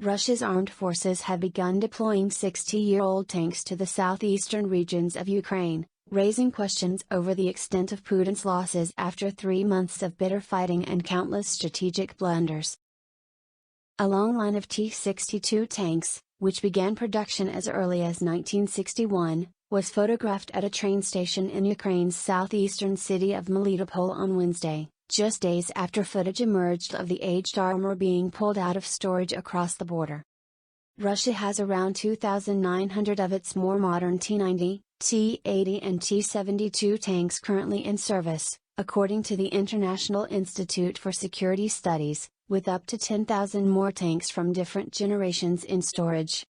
Russia's armed forces have begun deploying 60-year-old tanks to the southeastern regions of Ukraine, raising questions over the extent of Putin's losses after 3 months of bitter fighting and countless strategic blunders. A long line of T-62 tanks, which began production as early as 1961, was photographed at a train station in Ukraine's southeastern city of Melitopol on Wednesday, just days after footage emerged of the aged armor being pulled out of storage across the border. Russia has around 2,900 of its more modern T-90, T-80 and T-72 tanks currently in service, according to the International Institute for Security Studies, with up to 10,000 more tanks from different generations in storage.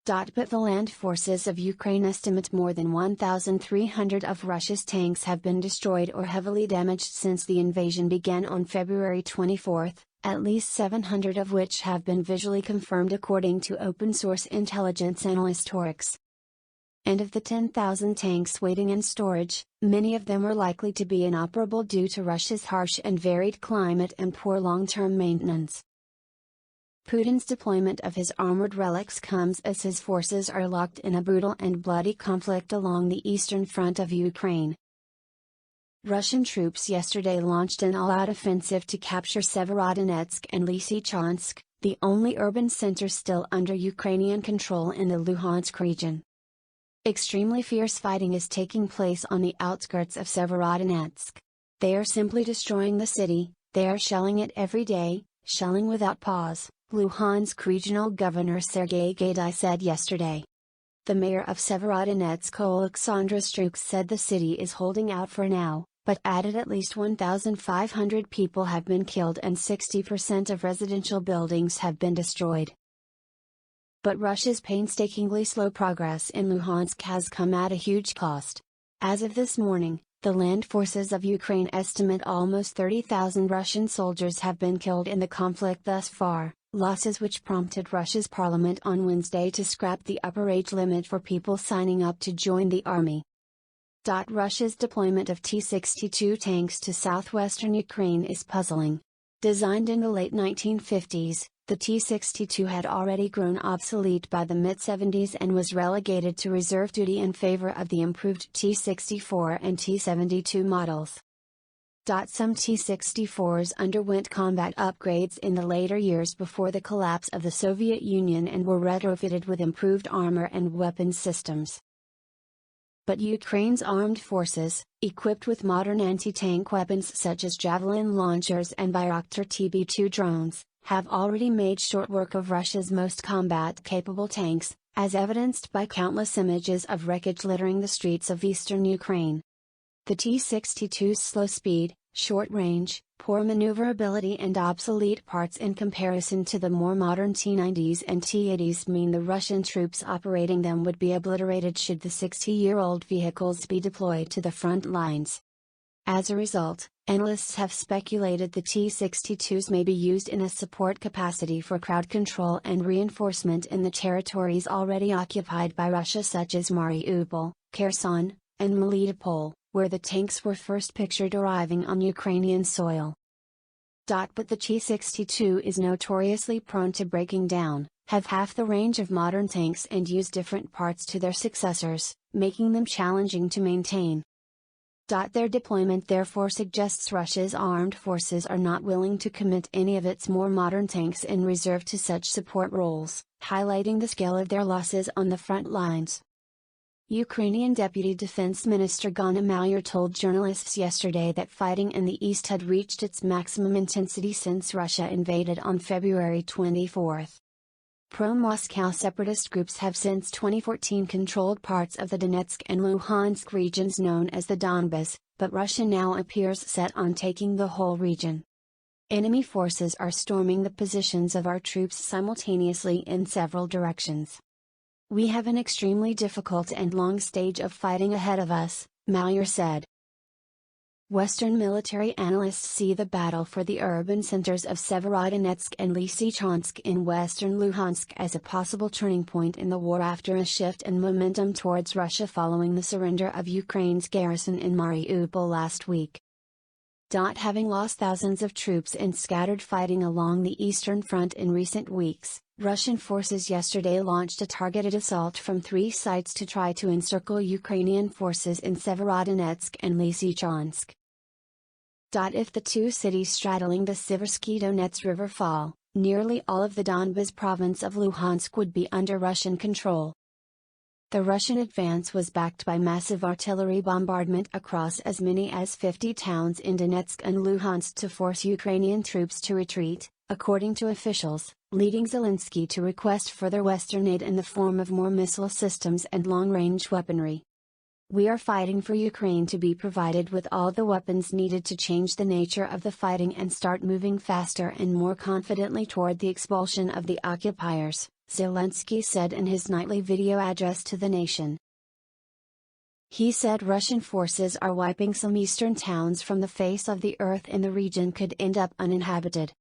But the land forces of Ukraine estimate more than 1,300 of Russia's tanks have been destroyed or heavily damaged since the invasion began on February 24, at least 700 of which have been visually confirmed according to open-source intelligence analyst Oryx. And of the 10,000 tanks waiting in storage, many of them are likely to be inoperable due to Russia's harsh and varied climate and poor long-term maintenance. Putin's deployment of his armored relics comes as his forces are locked in a brutal and bloody conflict along the eastern front of Ukraine. Russian troops yesterday launched an all-out offensive to capture Severodonetsk and Lysychansk, the only urban centers still under Ukrainian control in the Luhansk region. Extremely fierce fighting is taking place on the outskirts of Severodonetsk. They are simply destroying the city, they are shelling it every day, shelling without pause, Luhansk Regional Governor Sergei Gaidai said yesterday. The mayor of Severodonetsk Oleksandr Struk said the city is holding out for now, but added at least 1,500 people have been killed and 60% of residential buildings have been destroyed. But Russia's painstakingly slow progress in Luhansk has come at a huge cost. As of this morning, the land forces of Ukraine estimate almost 30,000 Russian soldiers have been killed in the conflict thus far, losses which prompted Russia's parliament on Wednesday to scrap the upper age limit for people signing up to join the army. Russia's deployment of T-62 tanks to southwestern Ukraine is puzzling. Designed in the late 1950s, the T-62 had already grown obsolete by the mid-70s and was relegated to reserve duty in favor of the improved T-64 and T-72 models. Some T-64s underwent combat upgrades in the later years before the collapse of the Soviet Union and were retrofitted with improved armor and weapons systems. But Ukraine's armed forces, equipped with modern anti-tank weapons such as Javelin launchers and Bayraktar TB2 drones, have already made short work of Russia's most combat-capable tanks, as evidenced by countless images of wreckage littering the streets of eastern Ukraine. The T-62's slow speed, short range, poor maneuverability and obsolete parts in comparison to the more modern T-90s and T-80s mean the Russian troops operating them would be obliterated should the 60-year-old vehicles be deployed to the front lines. As a result, analysts have speculated the T-62s may be used in a support capacity for crowd control and reinforcement in the territories already occupied by Russia such as Mariupol, Kherson, and Melitopol, where the tanks were first pictured arriving on Ukrainian soil. But the T-62 is notoriously prone to breaking down, have half the range of modern tanks and use different parts to their successors, making them challenging to maintain. Their deployment therefore suggests Russia's armed forces are not willing to commit any of its more modern tanks in reserve to such support roles, highlighting the scale of their losses on the front lines. Ukrainian Deputy Defense Minister Ghana Maliar told journalists yesterday that fighting in the east had reached its maximum intensity since Russia invaded on February 24. Pro-Moscow separatist groups have since 2014 controlled parts of the Donetsk and Luhansk regions known as the Donbas, but Russia now appears set on taking the whole region. Enemy forces are storming the positions of our troops simultaneously in several directions. We have an extremely difficult and long stage of fighting ahead of us, Maliar said. Western military analysts see the battle for the urban centers of Severodonetsk and Lysychansk in western Luhansk as a possible turning point in the war after a shift in momentum towards Russia following the surrender of Ukraine's garrison in Mariupol last week. Having lost thousands of troops in scattered fighting along the Eastern Front in recent weeks, Russian forces yesterday launched a targeted assault from 3 sites to try to encircle Ukrainian forces in Severodonetsk and Lysychansk. If the 2 cities straddling the Siversky Donets River fall, nearly all of the Donbas province of Luhansk would be under Russian control. The Russian advance was backed by massive artillery bombardment across as many as 50 towns in Donetsk and Luhansk to force Ukrainian troops to retreat, according to officials, leading Zelensky to request further Western aid in the form of more missile systems and long-range weaponry. "We are fighting for Ukraine to be provided with all the weapons needed to change the nature of the fighting and start moving faster and more confidently toward the expulsion of the occupiers," Zelensky said in his nightly video address to the nation. He said Russian forces are wiping some eastern towns from the face of the earth and the region could end up uninhabited.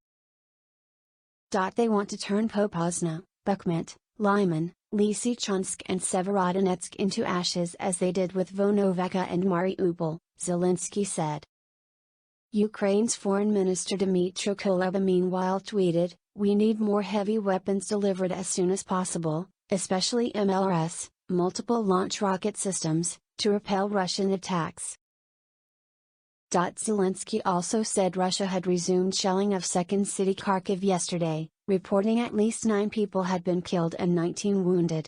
They want to turn Popasna, Bakhmut, Lyman, Lysychansk and Severodonetsk into ashes as they did with Vonovaka and Mariupol, Zelensky said. Ukraine's Foreign Minister Dmytro Kuleba meanwhile tweeted, "We need more heavy weapons delivered as soon as possible, especially MLRS, multiple launch rocket systems, to repel Russian attacks." Zelensky also said Russia had resumed shelling of second city Kharkiv yesterday, reporting at least 9 people had been killed and 19 wounded.